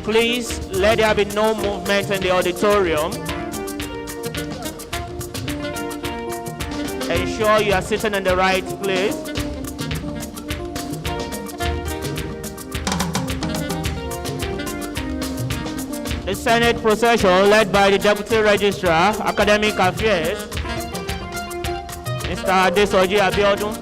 Please let there be no movement in the auditorium. Ensure you are sitting in the right place. The Senate procession led by the Deputy Registrar, Academic Affairs, Mr. Adesoji Abiodun.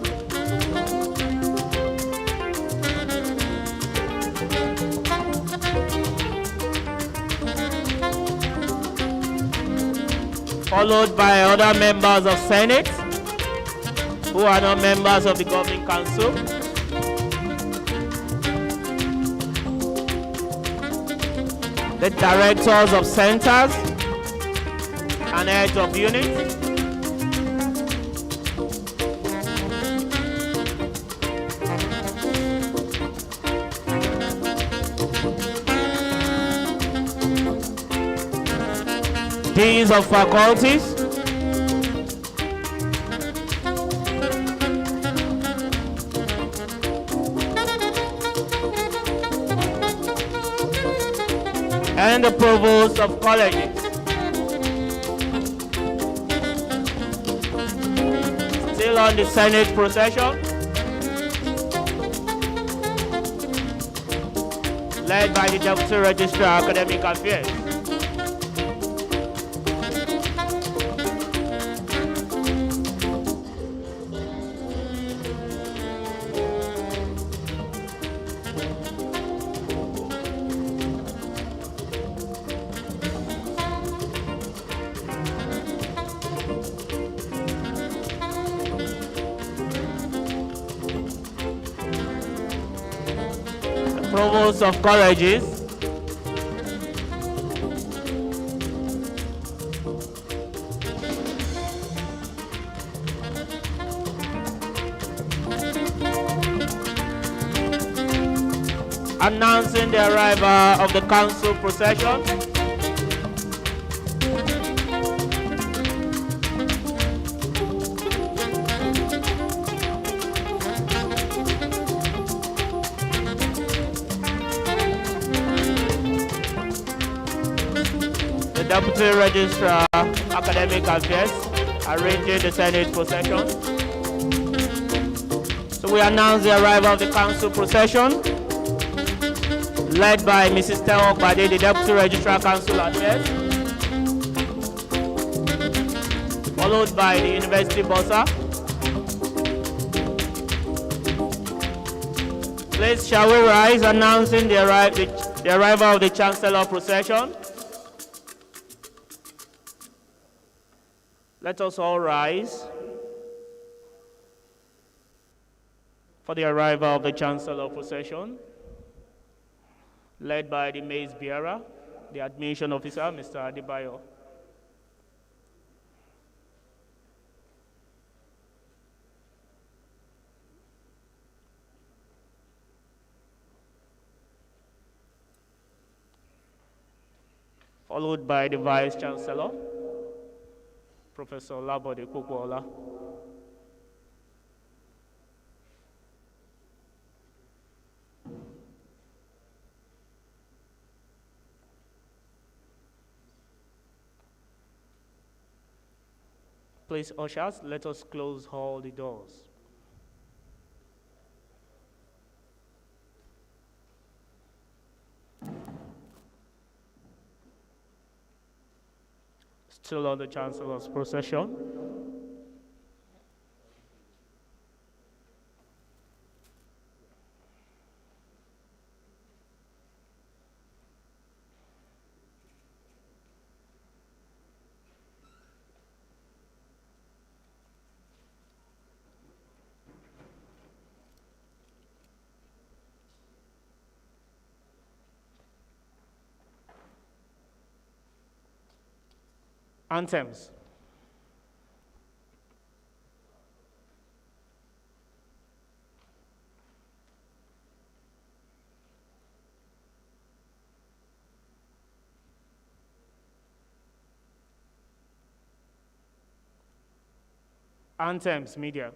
Followed by other members of Senate who are not members of the Governing Council. The directors of centers and heads of units. Deans of faculties. And the provost of colleges. Still on the Senate procession, led by the Deputy Registrar, Academic Affairs. Provost of colleges. Announcing the arrival of the council procession. Deputy Registrar, Academic Affairs, arranging the Senate procession. So we announce the arrival of the council procession, led by Mrs. Teo Bade, the Deputy Registrar, Council Affairs, followed by the University Bossa. Please, shall we rise, announcing the arrival of the Chancellor procession. Let us all rise for the arrival of the Chancellor procession, led by the Mace Bearer, the Admission Officer, Mr. Adebayo. Followed by the Vice Chancellor, Professor Labode Kukuola. Please, ushers, let us close all the doors. Still on the Chancellor's procession. Anthems. Anthems, media.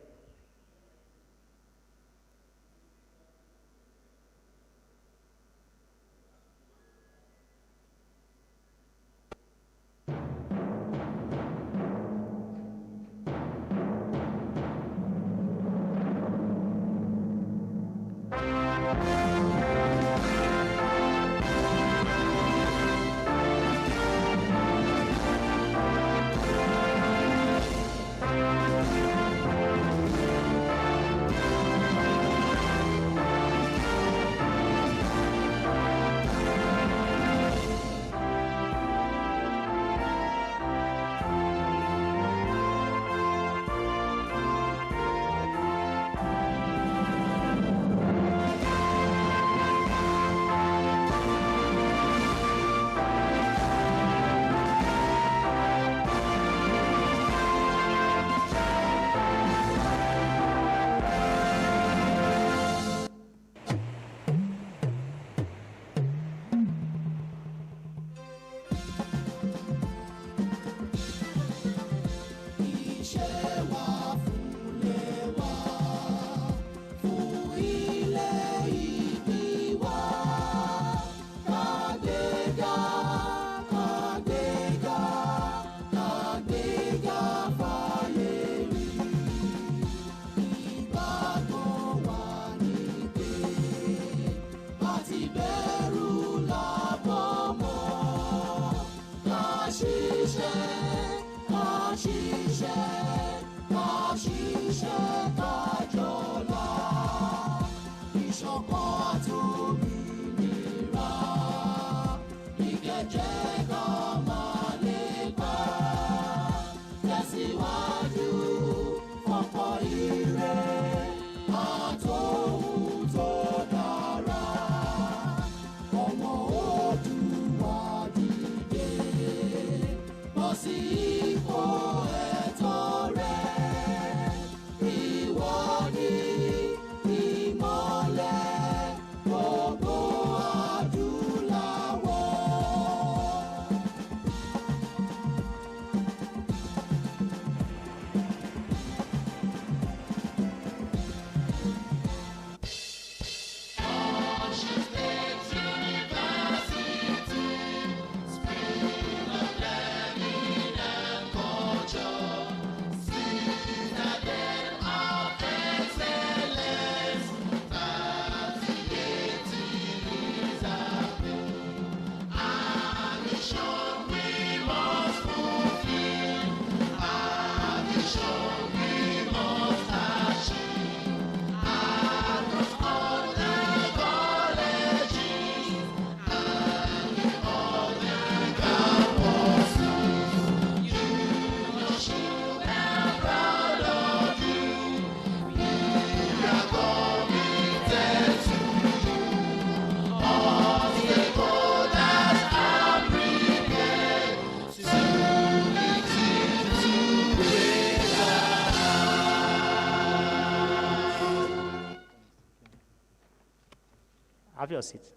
Have your seat.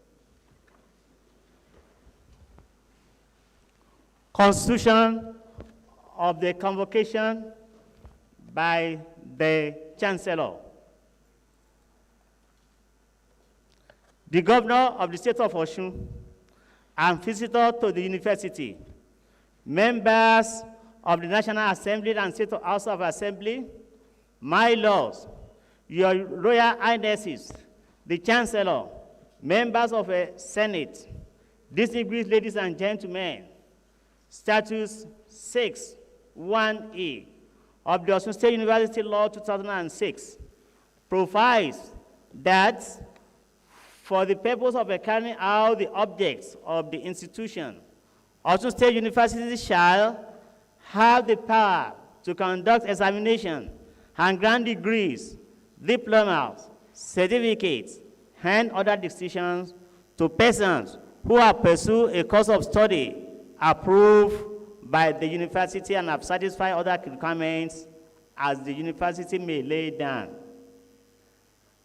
Constitution of the Convocation by the Chancellor. The Governor of the State of Osun and visitor to the university, members of the National Assembly and State House of Assembly, my lords, your Royal Highnesses, the Chancellor, members of the Senate, distinguished ladies and gentlemen, Statute 6(1)(e) of the Osun State University Law 2006 provides that for the purpose of carrying out the objects of the institution, Osun State University shall have the power to conduct examination and grant degrees, diplomas, certificates, and other distinctions to persons who have pursued a course of study approved by the university and have satisfied other requirements as the university may lay down.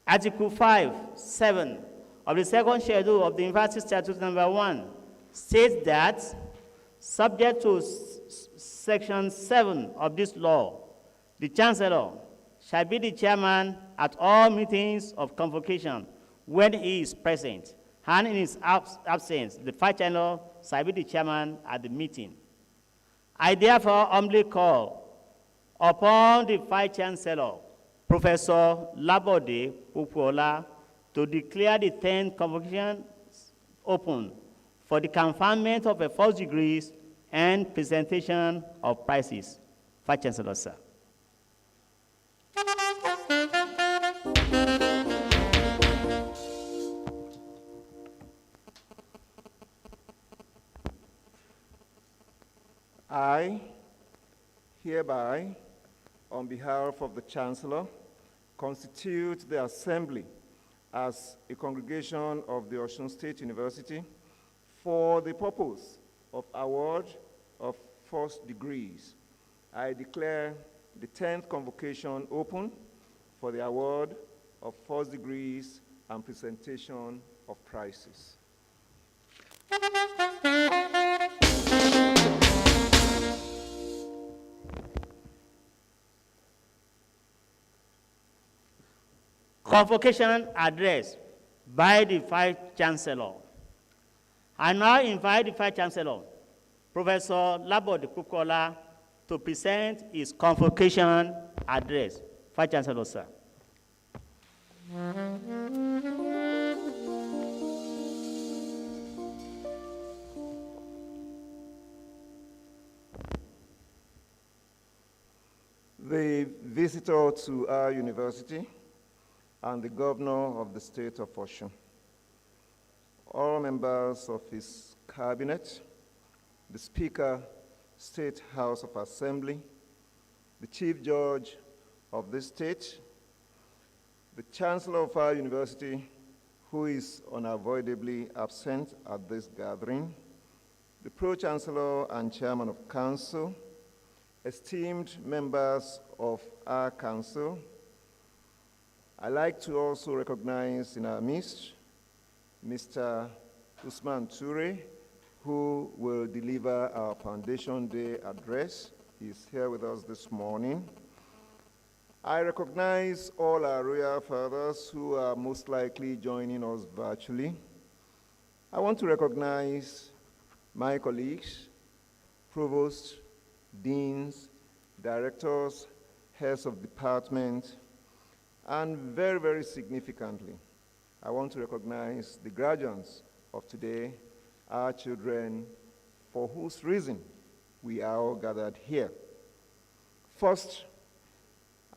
Article 5(7) of the second schedule of the University Statute number 1 states that, subject to Section 7 of this law, the Chancellor shall be the chairman at all meetings of convocation when he is present, and in his absence, the Vice-Chancellor shall be the chairman at the meeting. I therefore humbly call upon the Vice-Chancellor, Professor Labode Pupuola, to declare the 10th convocation open for the conferment of a first degrees and presentation of prizes. Vice Chancellor, sir. I hereby, on behalf of the Chancellor, constitute the Assembly as a congregation of the Osun State University for the purpose of award of first degrees. I declare the 10th convocation open for the award of first degrees and presentation of prizes. Convocation address by the Vice Chancellor. I now invite the Vice Chancellor, Professor Labode Kukola, to present his convocation address. Vice Chancellor, sir. The visitor to our university and the governor of the state of Osun, all members of his cabinet, the Speaker, State House of Assembly, the Chief Judge of this state, the Chancellor of our university, who is unavoidably absent at this gathering, the Pro-Chancellor and Chairman of Council, esteemed members of our council. I'd like to also recognize in our midst Mr. Usman Ture, who will deliver our Foundation Day address. He's here with us this morning. I recognize all our royal fathers who are most likely joining us virtually. I want to recognize my colleagues, provosts, deans, directors, heads of department, and very, very significantly, I want to recognize the graduates of today, our children, for whose reason we are all gathered here. First,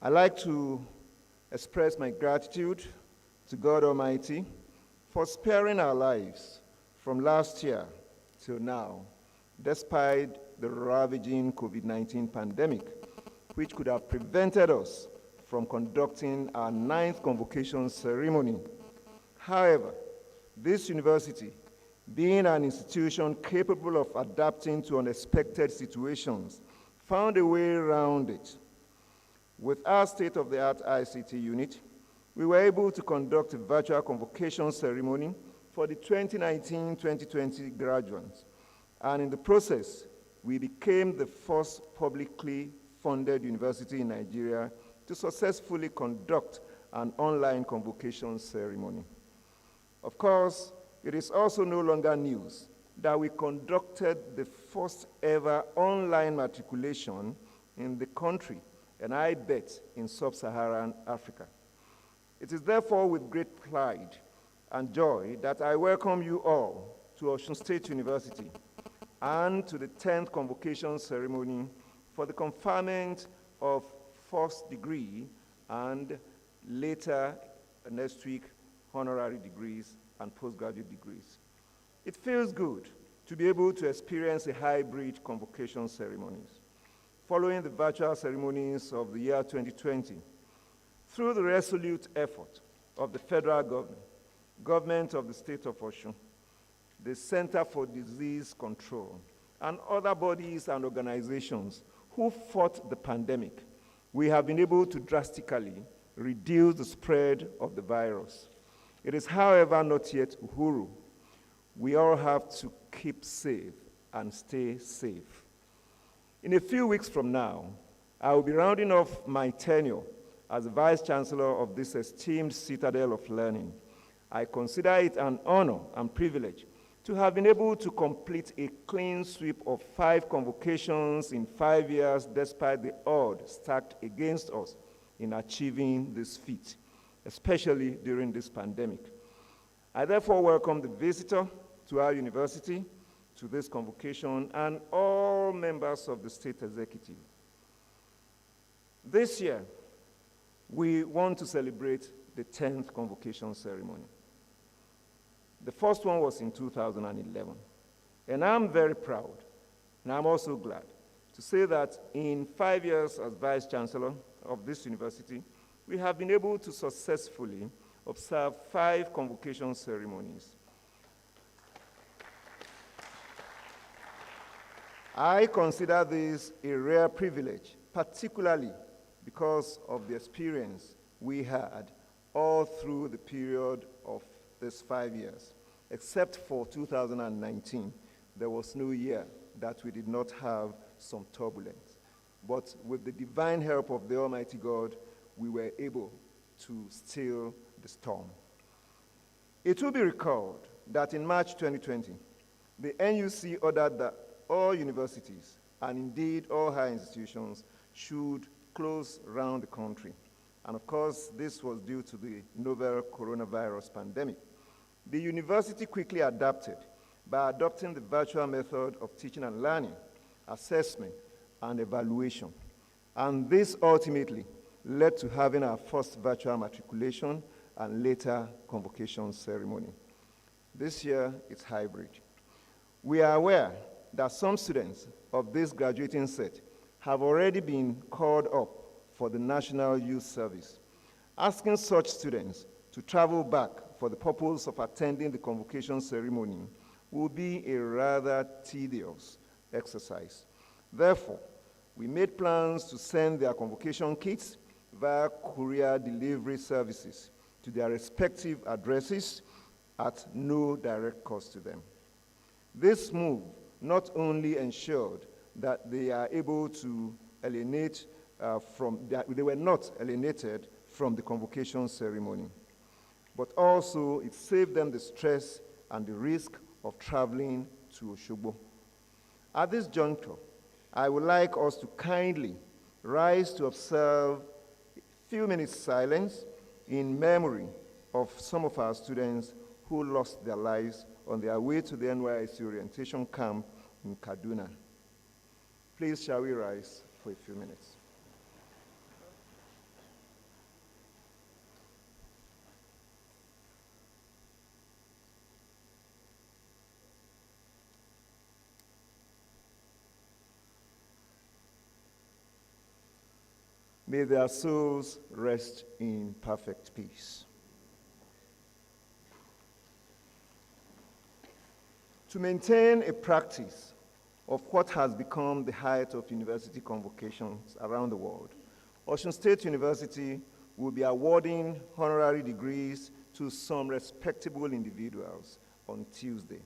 I'd like to express my gratitude to God Almighty for sparing our lives from last year till now, despite the ravaging COVID-19 pandemic, which could have prevented us from conducting our 9th convocation ceremony. However, this university, being an institution capable of adapting to unexpected situations, found a way around it. With our state-of-the-art ICT unit, we were able to conduct a virtual convocation ceremony for the 2019-2020 graduates. And in the process, we became the first publicly funded university in Nigeria to successfully conduct an online convocation ceremony. Of course, it is also no longer news that we conducted the first ever online matriculation in the country, and I bet in sub-Saharan Africa. It is therefore with great pride and joy that I welcome you all to Osun State University and to the 10th convocation ceremony for the conferment of first degree and later next week honorary degrees and postgraduate degrees. It feels good to be able to experience a hybrid convocation ceremonies. Following the virtual ceremonies of the year 2020, through the resolute effort of the federal government of the state of Osun, the Center for Disease Control, and other bodies and organizations who fought the pandemic, we have been able to drastically reduce the spread of the virus. It is, however, not yet uhuru. We all have to keep safe and stay safe. In a few weeks from now, I will be rounding off my tenure as the Vice Chancellor of this esteemed citadel of learning. I consider it an honor and privilege to have been able to complete a clean sweep of 5 convocations in 5 years, despite the odds stacked against us in achieving this feat. especially during this pandemic. I therefore welcome the visitor to our university, to this convocation, and all members of the state executive. This year, we want to celebrate the 10th convocation ceremony. The first one was in 2011. And I'm very proud, and I'm also glad to say that in 5 years as Vice Chancellor of this university, we have been able to successfully observe 5 convocation ceremonies. I consider this a rare privilege, particularly because of the experience we had all through the period of this 5 years. Except for 2019, there was no year that we did not have some turbulence. But with the divine help of the Almighty God, we were able to still the storm. It will be recalled that in March 2020, the NUC ordered that all universities, and indeed all higher institutions, should close around the country. And of course, this was due to the novel coronavirus pandemic. The university quickly adapted by adopting the virtual method of teaching and learning, assessment, and evaluation. And this ultimately led to having our first virtual matriculation and later convocation ceremony. This year, it's hybrid. We are aware that some students of this graduating set have already been called up for the National Youth Service. Asking such students to travel back for the purpose of attending the convocation ceremony will be a rather tedious exercise. Therefore, we made plans to send their convocation kits via courier delivery services to their respective addresses at no direct cost to them. This move not only ensured that they are able to alienate they were not alienated from the convocation ceremony, but also it saved them the stress and the risk of traveling to Oshogbo. At this juncture, I would like us to kindly rise to observe a few minutes silence in memory of some of our students who lost their lives on their way to the NYSC orientation camp in Kaduna. Please, shall we rise for a few minutes? May their souls rest in perfect peace. To maintain a practice of what has become the height of university convocations around the world, Osun State University will be awarding honorary degrees to some respectable individuals on Tuesday.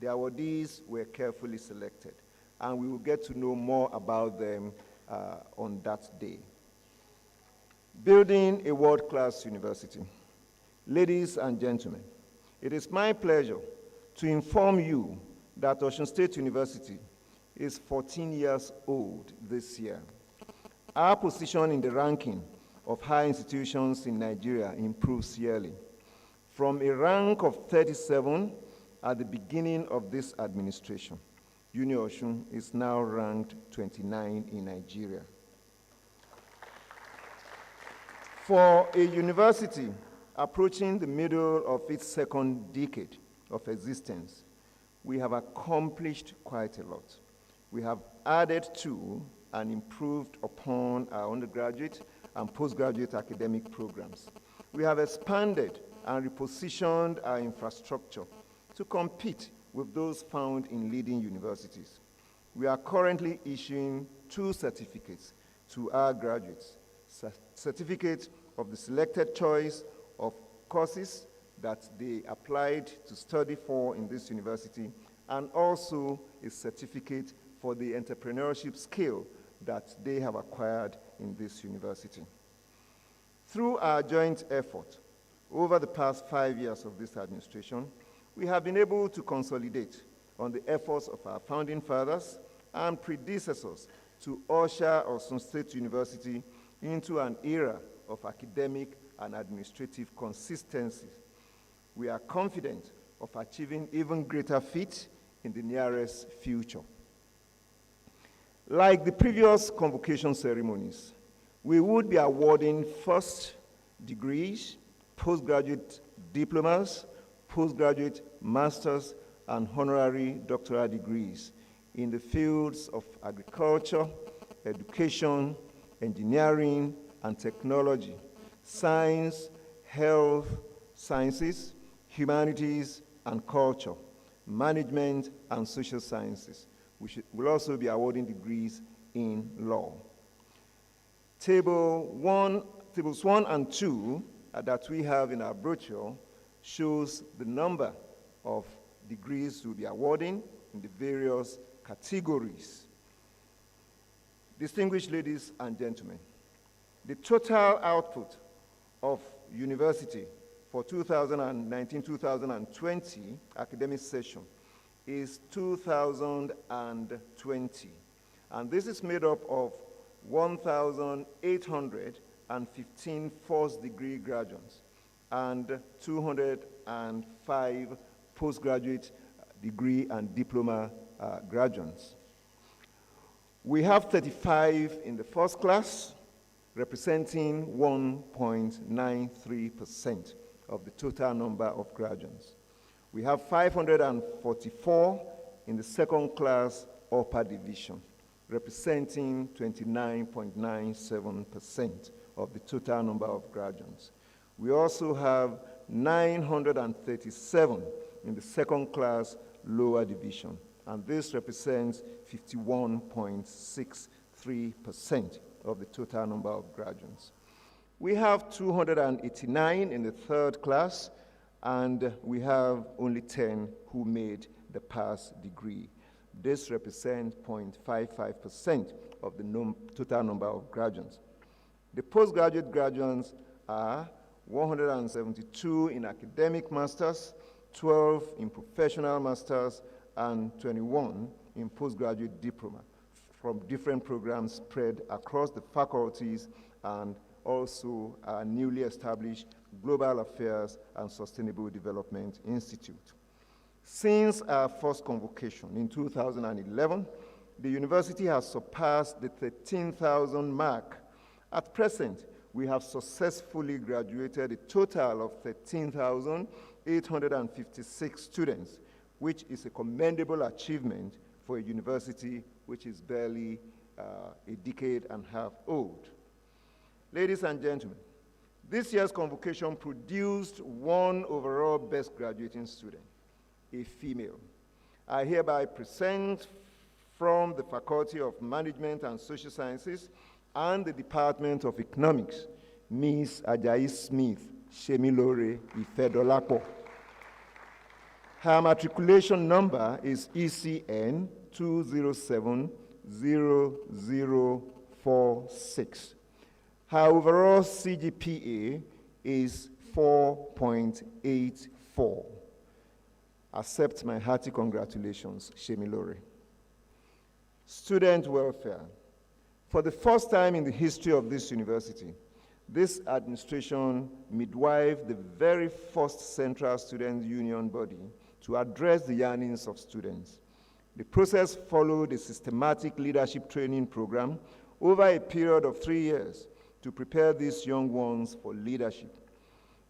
The awardees were carefully selected, and we will get to know more about them on that day. Building a world-class university. Ladies and gentlemen, it is my pleasure to inform you that Osun State University is 14 years old this year. Our position in the ranking of high institutions in Nigeria improves yearly. From a rank of 37 at the beginning of this administration, UNIOSUN is now ranked 29 in Nigeria. For a university approaching the middle of its second decade of existence, we have accomplished quite a lot. We have added to and improved upon our undergraduate and postgraduate academic programs. We have expanded and repositioned our infrastructure to compete with those found in leading universities. We are currently issuing 2 certificates to our graduates. Certificate of the selected choice of courses that they applied to study for in this university, and also a certificate for the entrepreneurship skill that they have acquired in this university. Through our joint effort, over the past 5 years of this administration, we have been able to consolidate on the efforts of our founding fathers and predecessors to usher Osun State University into an era of academic and administrative consistency. We are confident of achieving even greater feats in the nearest future. Like the previous convocation ceremonies, we would be awarding first degrees, postgraduate diplomas, postgraduate masters, and honorary doctoral degrees in the fields of agriculture, education, engineering and technology, science, health sciences, humanities and culture, management and social sciences. We'll also be awarding degrees in law. Tables 1 and 2 that we have in our brochure shows the number of degrees we'll be awarding in the various categories. Distinguished ladies and gentlemen, the total output of university for 2019-2020 academic session is 2,020, and this is made up of 1,815 first degree graduates and 205 postgraduate degree and diploma graduates. We have 35 in the first class, representing 1.93% of the total number of graduates. We have 544 in the second class upper division, representing 29.97% of the total number of graduates. We also have 937 in the second class lower division, and this represents 51.63% of the total number of graduates. We have 289 in the third class, and we have only 10 who made the pass degree. This represents 0.55% of the total number of graduates. The postgraduate graduates are 172 in academic masters, 12 in professional masters, and 21 in postgraduate diploma from different programs spread across the faculties and also our newly established Global Affairs and Sustainable Development Institute. Since our first convocation in 2011, the university has surpassed the 13,000 mark. At present, we have successfully graduated a total of 13,856 students, which is a commendable achievement for a university which is barely a decade and a half old. Ladies and gentlemen, this year's convocation produced one overall best graduating student, a female. I hereby present from the Faculty of Management and Social Sciences and the Department of Economics, Ms. Ajayi Smith Shemilore Ifedolapo. Her matriculation number is ECN 2070046. Her overall CGPA is 4.84. Accept my hearty congratulations, Shemilore. Student welfare. For the first time in the history of this university, this administration midwifed the very first Central Student Union body to address the yearnings of students. The process followed a systematic leadership training program over a period of 3 years to prepare these young ones for leadership.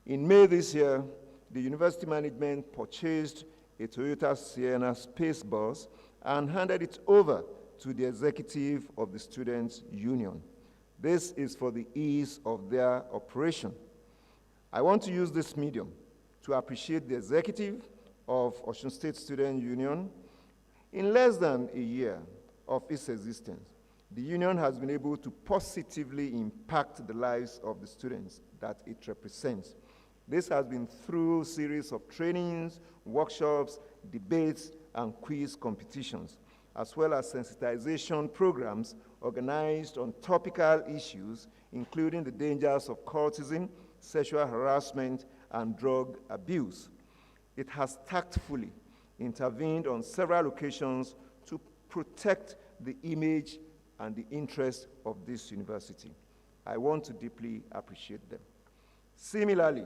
In May this year, the university management purchased a Toyota Sienna space bus and handed it over to the executive of the Students' Union. This is for the ease of their operation. I want to use this medium to appreciate the executive of Osun State Student Union. In less than a year of its existence, the union has been able to positively impact the lives of the students that it represents. This has been through a series of trainings, workshops, debates, and quiz competitions, as well as sensitization programs organized on topical issues, including the dangers of cultism, sexual harassment, and drug abuse. It has tactfully intervened on several occasions to protect the image and the interest of this university. I want to deeply appreciate them. Similarly,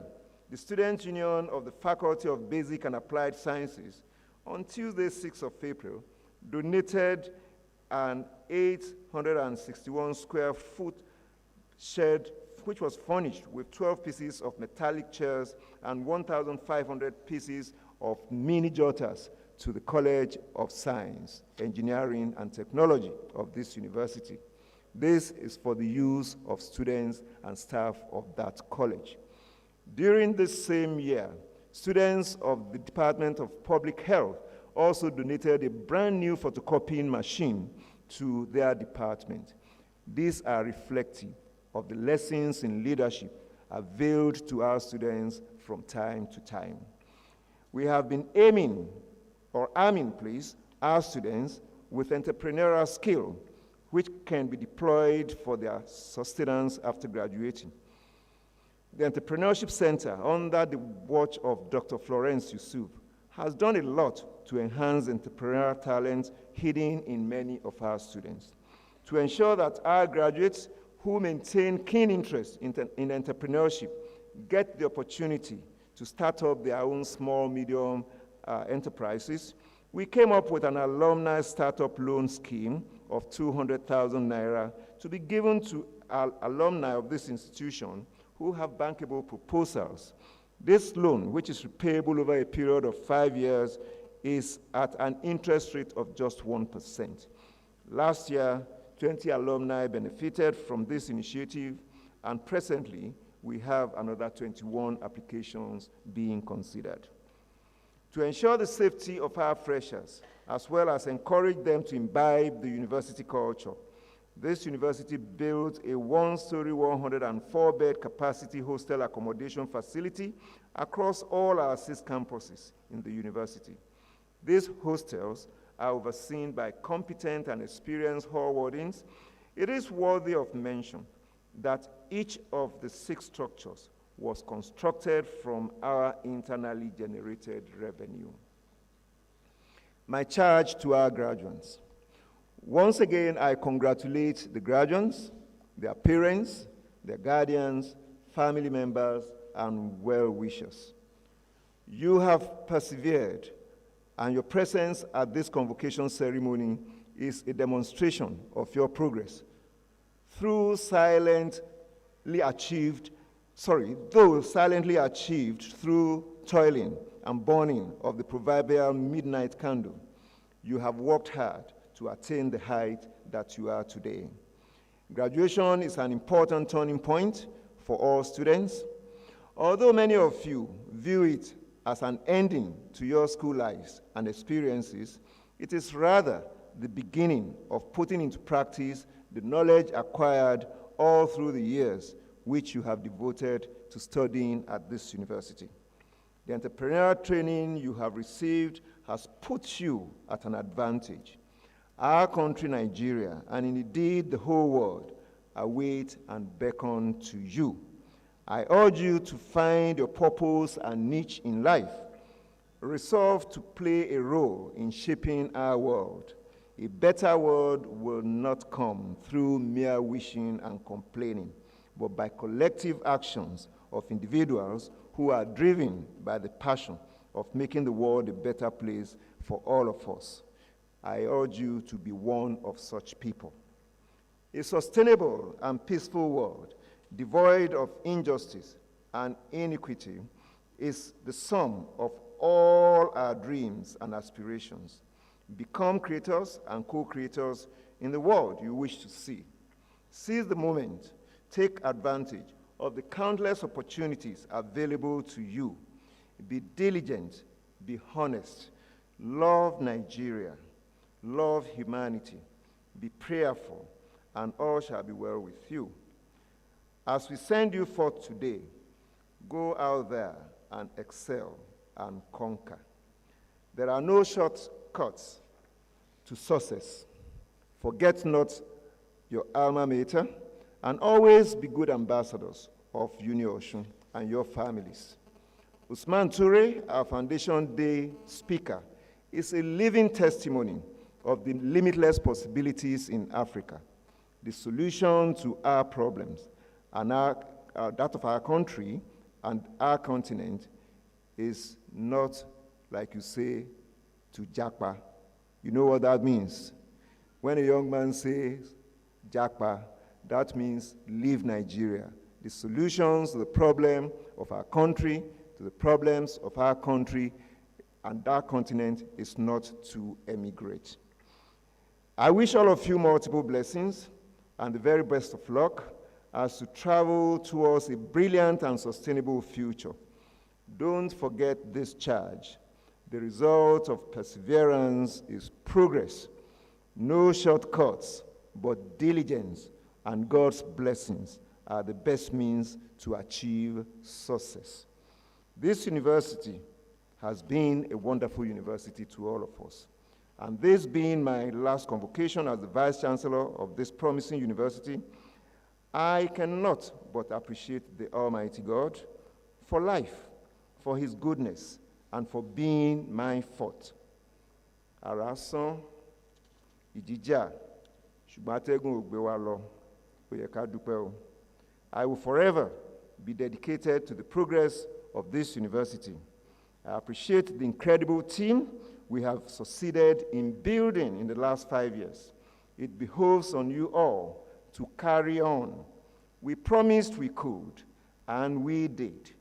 the Student Union of the Faculty of Basic and Applied Sciences on Tuesday, 6th of April, donated an 861 square foot shed which was furnished with 12 pieces of metallic chairs and 1,500 pieces of mini jotters to the College of Science, Engineering, and Technology of this university. This is for the use of students and staff of that college. During this same year, students of the Department of Public Health also donated a brand new photocopying machine to their department. These are reflective of the lessons in leadership availed to our students from time to time. We have been arming our students with entrepreneurial skill, which can be deployed for their sustenance after graduating. The Entrepreneurship Center, under the watch of Dr. Florence Yusuf, has done a lot to enhance entrepreneurial talent hidden in many of our students. To ensure that our graduates who maintain keen interest in entrepreneurship get the opportunity to start up their own small, medium enterprises, we came up with an alumni startup loan scheme of 200,000 naira to be given to alumni of this institution who have bankable proposals. This loan, which is repayable over a period of 5 years, is at an interest rate of just 1%. Last year, 20 alumni benefited from this initiative, and presently, we have another 21 applications being considered. To ensure the safety of our freshers, as well as encourage them to imbibe the university culture, this university built a one-story, 104-bed capacity hostel accommodation facility across all our 6 campuses in the university. These hostels are overseen by competent and experienced hall wardens. It is worthy of mention that each of the 6 structures was constructed from our internally generated revenue. My charge to our graduates. Once again, I congratulate the graduates, their parents, their guardians, family members, and well-wishers. You have persevered, and your presence at this convocation ceremony is a demonstration of your progress. Though silently achieved through toiling and burning of the proverbial midnight candle, you have worked hard to attain the height that you are today. Graduation is an important turning point for all students. Although many of you view it as an ending to your school lives and experiences, it is rather the beginning of putting into practice the knowledge acquired all through the years which you have devoted to studying at this university. The entrepreneurial training you have received has put you at an advantage. Our country, Nigeria, and indeed the whole world, await and beckon to you. I urge you to find your purpose and niche in life. Resolve to play a role in shaping our world. A better world will not come through mere wishing and complaining, but by collective actions of individuals who are driven by the passion of making the world a better place for all of us. I urge you to be one of such people. A sustainable and peaceful world, devoid of injustice and inequity, is the sum of all our dreams and aspirations. Become creators and co-creators in the world you wish to see. Seize the moment. Take advantage of the countless opportunities available to you. Be diligent. Be honest. Love Nigeria. Love humanity. Be prayerful, and all shall be well with you. As we send you forth today, go out there and excel and conquer. There are no shortcuts to success. Forget not your alma mater, and always be good ambassadors of UNIOSUN and your families. Usman Toure, our Foundation Day speaker, is a living testimony of the limitless possibilities in Africa. The solution to our problems and that of our country and our continent is not, like you say, to Japa. You know what that means? When a young man says Japa, that means leave Nigeria. The solutions to the problem of our country, to the problems of our country and our continent is not to emigrate. I wish all of you multiple blessings and the very best of luck as you travel towards a brilliant and sustainable future. Don't forget this charge. The result of perseverance is progress. No shortcuts, but diligence and God's blessings are the best means to achieve success. This university has been a wonderful university to all of us. And this being my last convocation as the Vice Chancellor of this promising university, I cannot but appreciate the Almighty God for life, for His goodness, and for being my fort. Arasan, Ijija, ṣùgbọ́n atẹ́gùn ò gbé wa lọ, ó yẹ ká dúpẹ́ o. I will forever be dedicated to the progress of this university. I appreciate the incredible team we have succeeded in building in the last 5 years. It behoves on you all to carry on. We promised we could, and we did.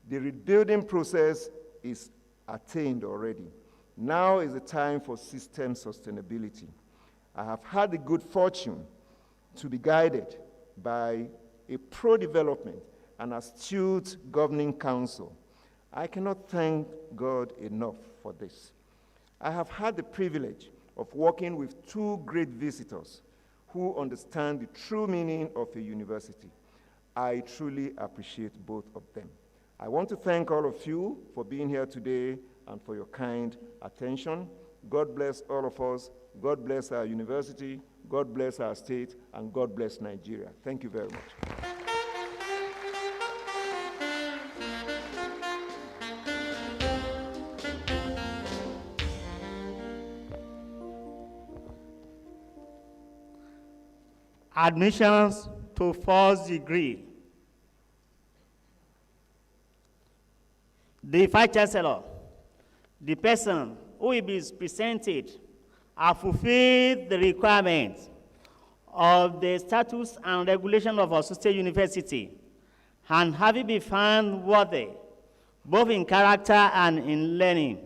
The rebuilding process is attained already. Now is the time for system sustainability. I have had the good fortune to be guided by a pro-development and astute governing council. I cannot thank God enough for this. I have had the privilege of working with two great visitors who understand the true meaning of a university. I truly appreciate both of them. I want to thank all of you for being here today and for your kind attention. God bless all of us. God bless our university. God bless our state. And God bless Nigeria. Thank you very much. Admissions to first degree. The Vice Chancellor, the person who will be presented, have fulfilled the requirements of the statutes and regulation of our State University, and having been found worthy, both in character and in learning,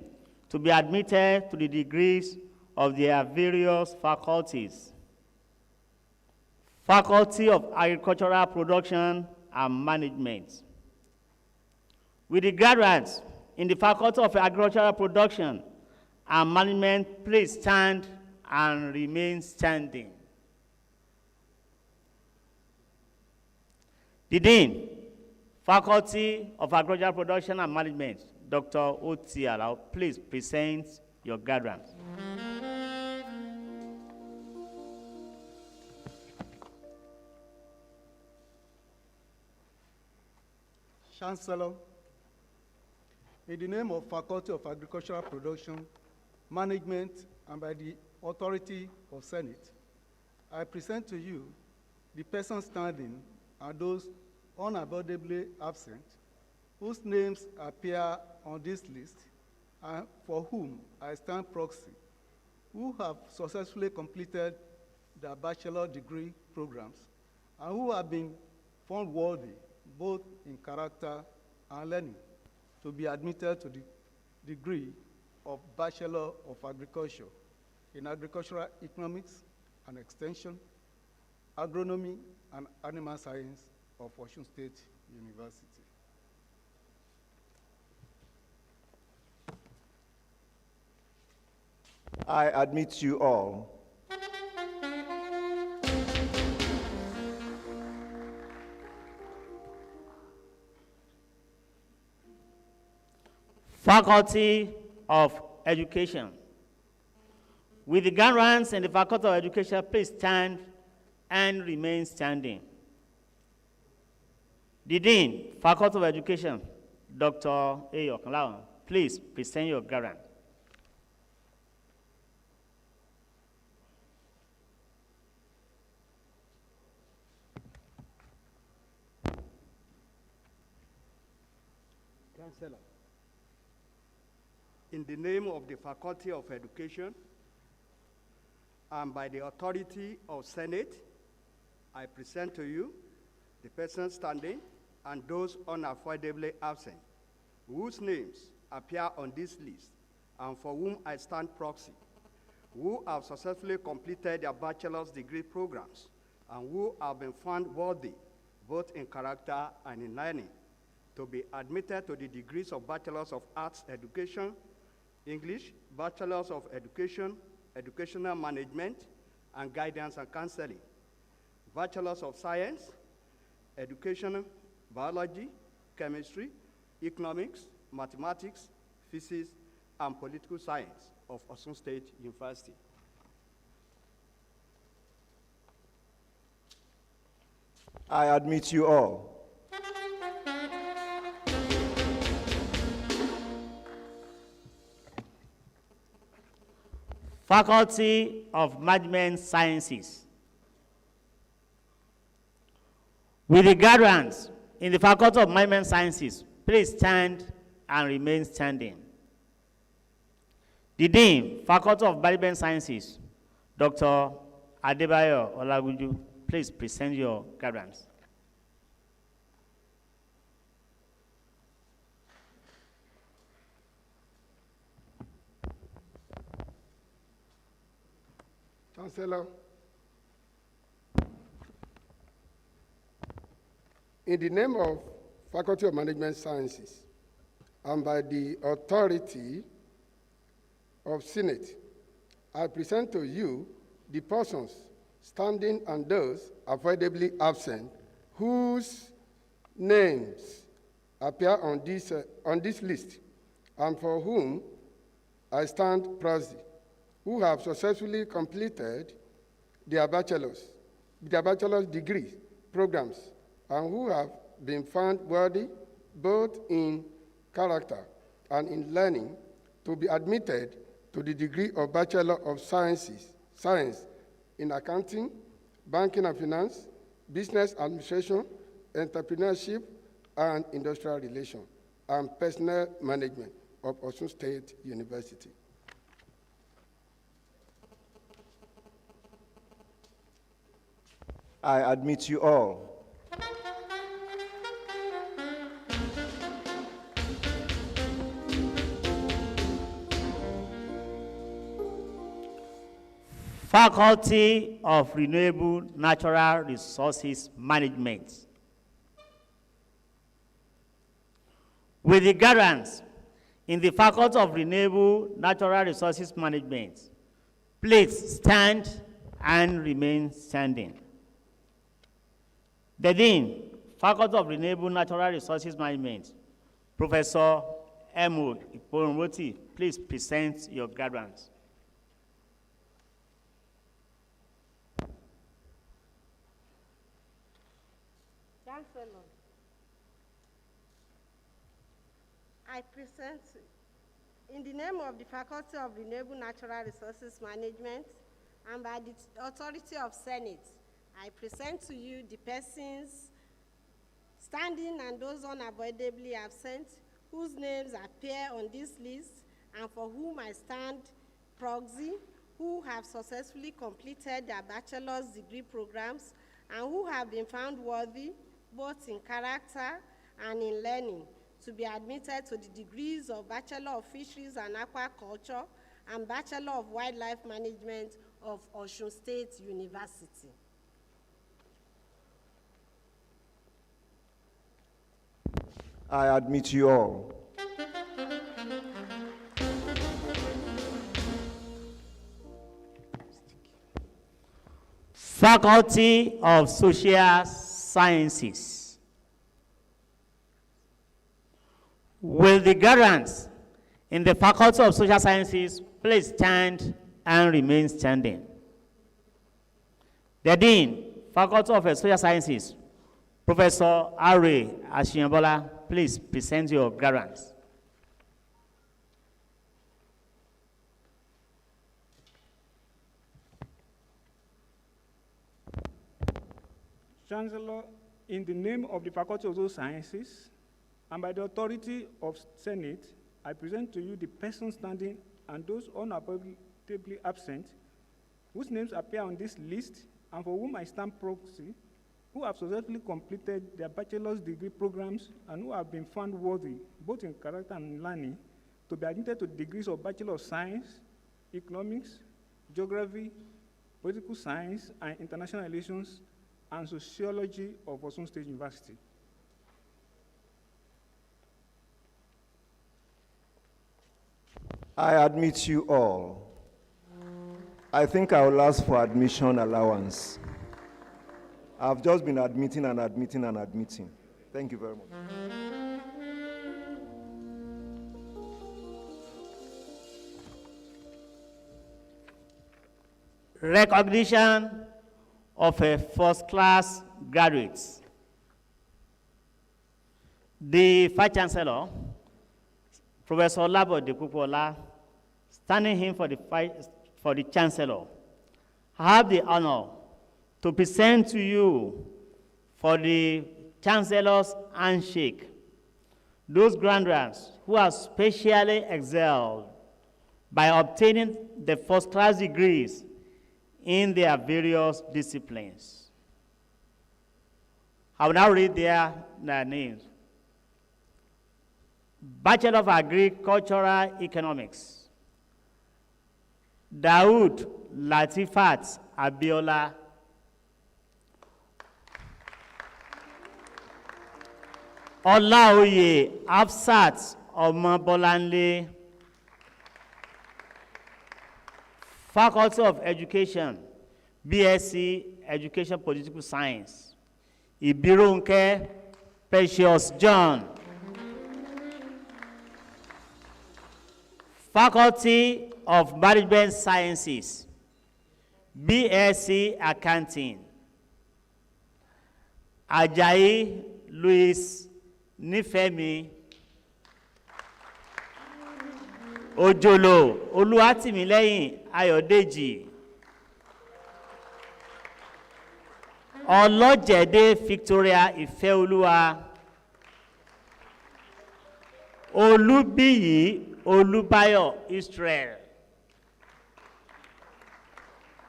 to be admitted to the degrees of their various faculties. Faculty of Agricultural Production and Management. With the graduates in the Faculty of Agricultural Production and Management, please stand and remain standing. The Dean, Faculty of Agricultural Production and Management, Dr. O.T. Alao, please present your graduates. Chancellor, in the name of Faculty of Agricultural Production, Management, and by the authority of Senate, I present to you the persons standing and those unavoidably absent, whose names appear on this list, and for whom I stand proxy, who have successfully completed their bachelor degree programs, and who have been found worthy, both in character and learning, to be admitted to the degree of Bachelor of Agriculture in Agricultural Economics and Extension, Agronomy, and Animal Science of Osun State University. I admit you all. Faculty of Education. With the graduates in the Faculty of Education, please stand and remain standing. The Dean, Faculty of Education, Dr. A. Okanlawan, please present your graduate. Chancellor, in the name of the Faculty of Education and by the authority of Senate, I present to you the persons standing and those unavoidably absent, whose names appear on this list and for whom I stand proxy, who have successfully completed their bachelor's degree programs and who have been found worthy, both in character and in learning, to be admitted to the degrees of Bachelor's of Arts Education, English, Bachelor's of Education, Educational Management, and Guidance and Counseling, Bachelor's of Science, Education, Biology, Chemistry, Economics, Mathematics, Physics, and Political Science of Osun State University. I admit you all. Faculty of Management Sciences. Will the graduates in the Faculty of Management Sciences please stand and remain standing? The Dean, Faculty of Management Sciences, Dr. Adebayo Olagunju, please present your graduates. Chancellor, in the name of Faculty of Management Sciences and by the authority of Senate, I present to you the persons standing and those avoidably absent whose names appear on this list and for whom I stand proxy, who have successfully completed their bachelor's degree programs and who have been found worthy both in character and in learning to be admitted to the degree of Bachelor of Science in Accounting, Banking and Finance, Business Administration, Entrepreneurship and Industrial Relations, and Personnel Management of Osun State University. I admit you all. Faculty of Renewable Natural Resources Management. With the graduates in the Faculty of Renewable Natural Resources Management, please stand and remain standing. The Dean, Faculty of Renewable Natural Resources Management, Professor Emo Iporomoti, please present your graduates. Chancellor, I present, in the name of the Faculty of Renewable Natural Resources Management and by the authority of Senate, I present to you the persons standing and those unavoidably absent whose names appear on this list and for whom I stand proxy, who have successfully completed their bachelor's degree programs and who have been found worthy both in character and in learning to be admitted to the degrees of Bachelor of Fisheries and Aquaculture and Bachelor of Wildlife Management of Osun State University. I admit you all. Faculty of Social Sciences. Will the graduates in the Faculty of Social Sciences please stand and remain standing? The Dean, Faculty of Social Sciences, Professor R. Ashiambola, please present your graduates. Chancellor, in the name of the Faculty of Social Sciences And by the authority of Senate, I present to you the persons standing and those unavoidably absent, whose names appear on this list, and for whom I stand proxy, who have successfully completed their bachelor's degree programs and who have been found worthy, both in character and in learning, to be admitted to degrees of Bachelor of Science, Economics, Geography, Political Science, and International Relations, and Sociology of Osun State University. I admit you all. I think I will ask for admission allowance. I've just been admitting and admitting and admitting. Thank you very much. Recognition of a first-class graduates. The Vice Chancellor, Professor Labo Dekupola, standing in for the Chancellor, have the honor to present to you for the Chancellor's handshake those graduates who have specially excelled by obtaining the first-class degrees in their various disciplines. I will now read their names. Bachelor of Agricultural Economics, Daoud Latifat Abiola, Olaoye Afsat Omobolanle, Faculty of Education, BSc Education Political Science, Ibironke Precious John, Faculty of Management Sciences, BSc Accounting, Ajayi Louis Nifemi, Ojolo Oluwatimileyin Ayodeji, Olojede Victoria Ifeoluwa, Olubiyi Olubayo Israel,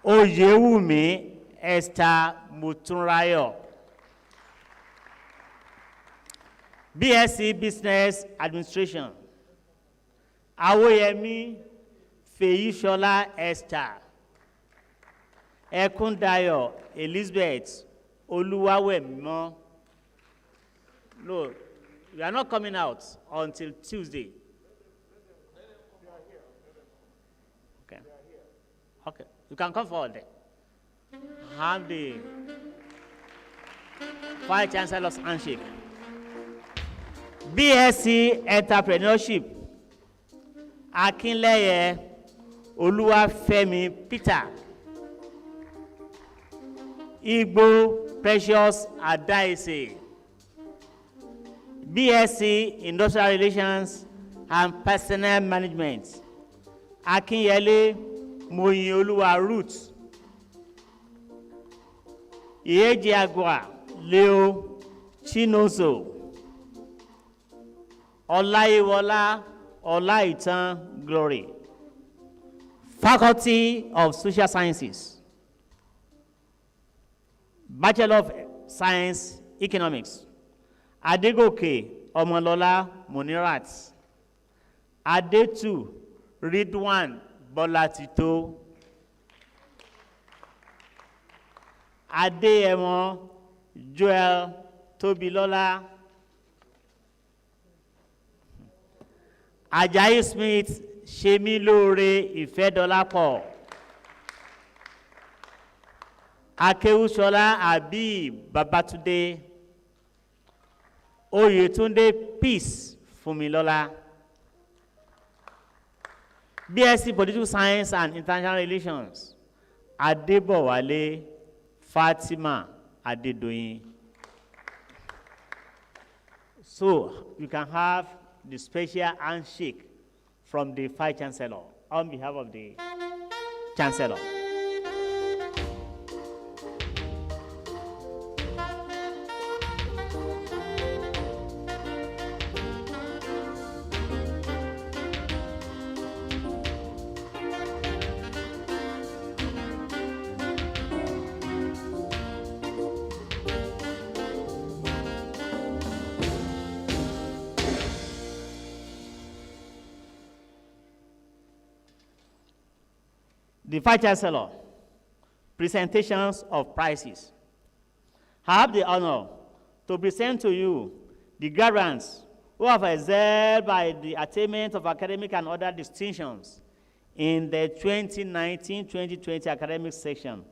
Oyewumi Esther Mutunrayo, BSc Business Administration, Awoyemi Feyishola Esther, Ekundayo Elizabeth Oluwawemimo. No, we are not coming out until Tuesday. Okay. Okay. You can come forward there. Have the Vice Chancellor's handshake. BSc Entrepreneurship, Akinleye Oluwafemi Peter, Igbo Precious Adaise, BSc Industrial Relations and Personnel Management, Akinyele Moyioluwa Ruth, Iyejiagwa Leo Chinoso, Olaiwola Olaitan Glory, Faculty of Social Sciences, Bachelor of Science Economics, Adegoke Omolola Monirat, Adetu Ridwan Bolatito, Adeyemo Joel Tobilola, Ajayi Smith Shemilore Ifedolapo, Akewushola Abi Babatude, Oyetunde Peace Fumilola, BSc Political Science and International Relations, Adebowale Fatima Adedoyin. So you can have the special handshake from the Vice Chancellor on behalf of the Chancellor. The Vice Chancellor, presentations of prizes. I have the honor to present to you the graduates who have excelled by the attainment of academic and other distinctions in the 2019-2020 academic section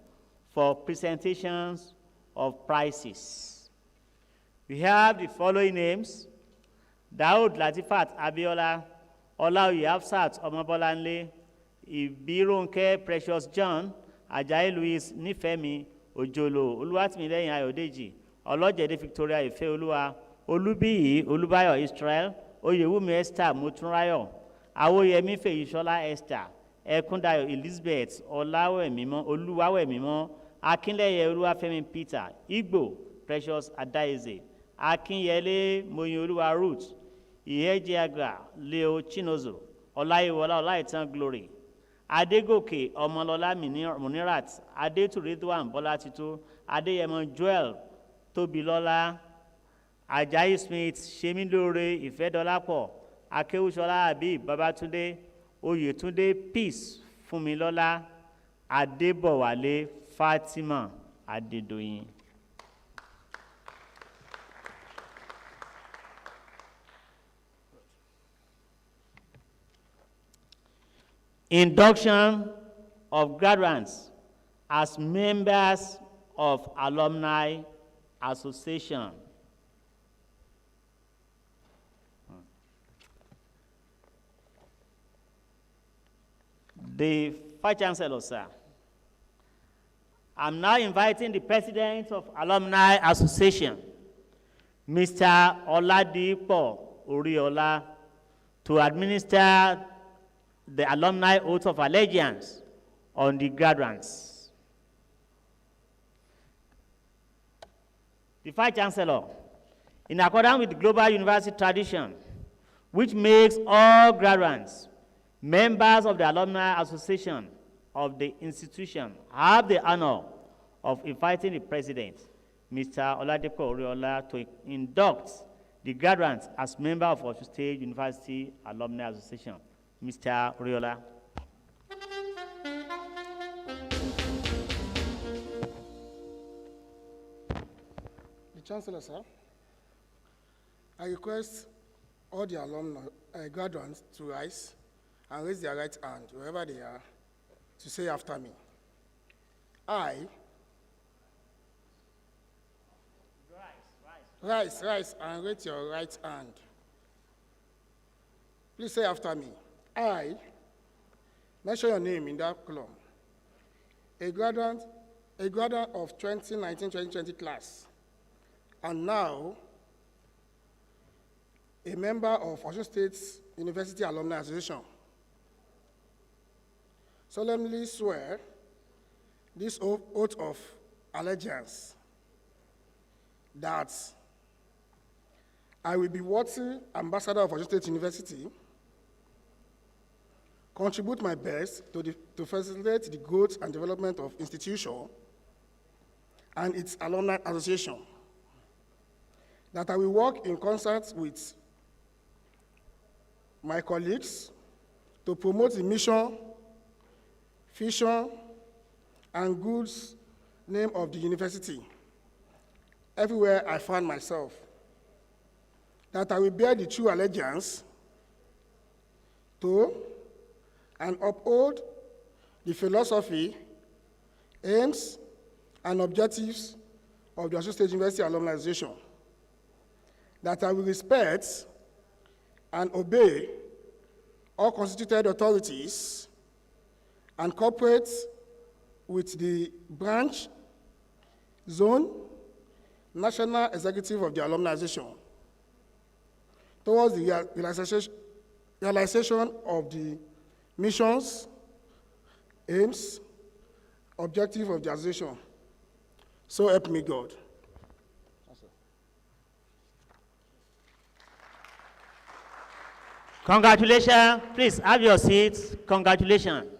for presentations of prizes. We have the following names: Daud Latifat Abiola, Olaoye Hafsat Omobolanle, Ibironke Precious John, Ajayi Louis Nifemi Ojolo, Oluwatimileyin Ayodeji, Olojede Victoria Ifeoluwa, Olubiyi Olubayo Israel, Oyewumi Esther Motunrayo, Awoyemi Feyisola Esther, Ekundayo Elizabeth, Olawemimo Oluwawemimo, Akinleye Oluwafemi Peter, Igbo Precious Adaize, Akinyele Moyoluwa Ruth, Ihejiaga Leo Chinozo, Olayiwola Olaitan Glory, Adegoke Omolola Munirat, Adeturidwan Bolatito, Adeyemo Joel Tobilola, Ajayi Smith, Shemilore Ifedolapo, Akewushola Habib Babatunde, Oyetunde Peace Fumilola, Adebowale Fatima Adedoyin. Induction of graduates as members of Alumni Association. The Vice Chancellor, sir. I'm now inviting the President of Alumni Association, Mr. Oladipo Oriola, to administer the alumni oath of allegiance on the graduates. The Vice Chancellor, in accordance with the global university tradition, which makes all graduates members of the Alumni Association of the institution, have the honor of inviting the President, Mr. Oladipo Oriola, to induct the graduates as members of Osun State University Alumni Association. Mr. Oriola. The Chancellor, sir, I request all the alumni, graduates to rise and raise their right hand, wherever they are, to say after me. Rise and raise your right hand. Please say after me. I, mention your name in that column, a graduate of 2019-2020 class, and now a member of Osun State University Alumni Association, solemnly swear this oath of allegiance that I will be worthy ambassador of Osun State University, contribute my best to facilitate the growth and development of institution and its alumni association, that I will work in concert with my colleagues to promote the mission, vision, and good name of the university everywhere I find myself, that I will bear the true allegiance to and uphold the philosophy, aims, and objectives of the Osun State University Alumni Association, that I will respect and obey all constituted authorities and cooperate with the branch, zone, national executive of the Alumni Association towards the realization of the missions, aims, objective of the association. So help me God. Congratulations. Please have your seats. Congratulations.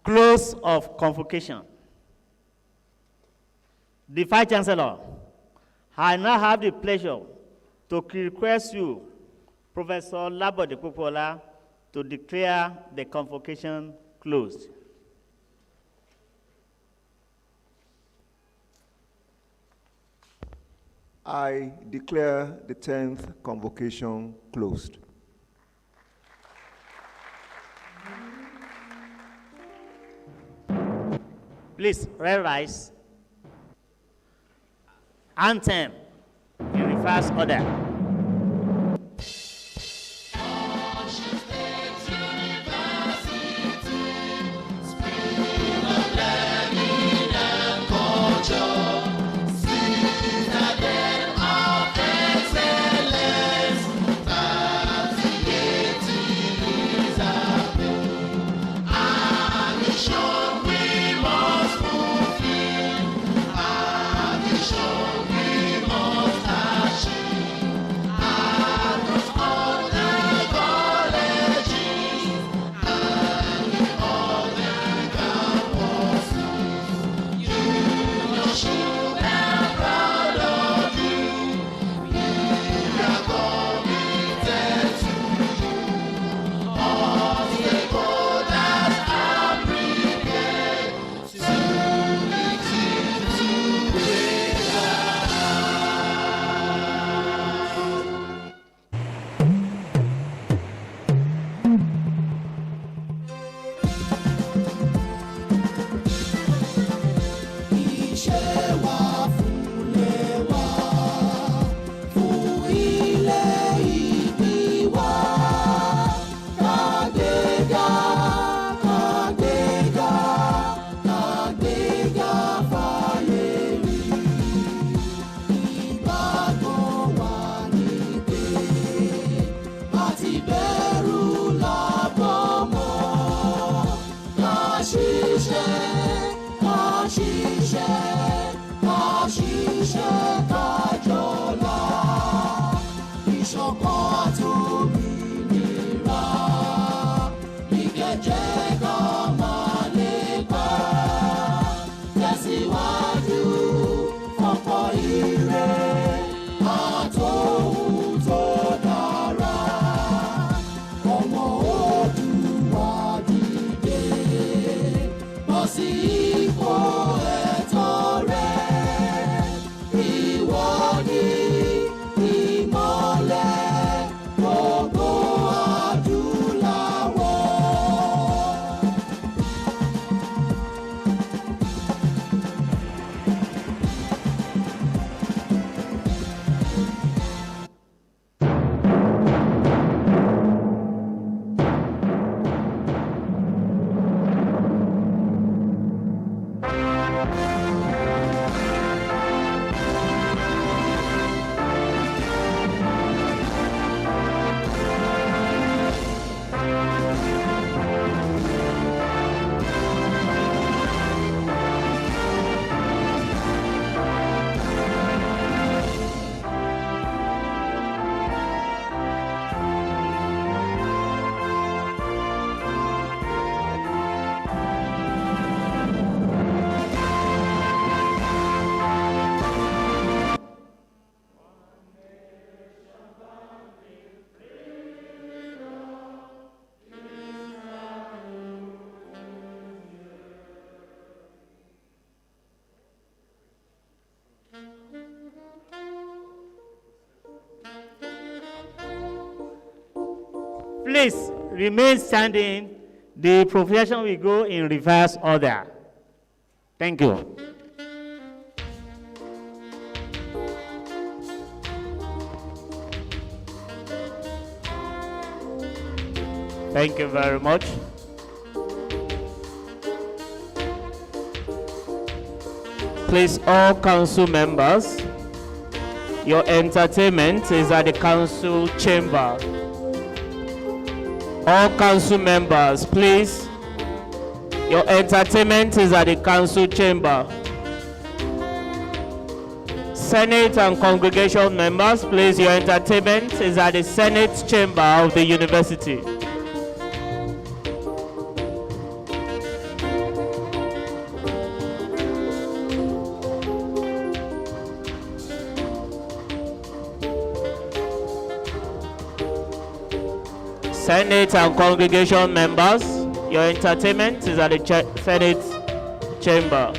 Close of convocation. The Vice Chancellor, I now have the pleasure to request you Professor Labode Popola to declare the convocation closed. I declare the 10th convocation closed. Please, rise. Anthem in reverse order. Please remain standing. The procession will go in reverse order. Thank you. Thank you very much. Please, all council members, your entertainment is at the council chamber. All council members, please, your entertainment is at the council chamber. Senate and congregation members, please, your entertainment is at the Senate chamber of the university. Senate and congregation members, your entertainment is at the Senate chamber.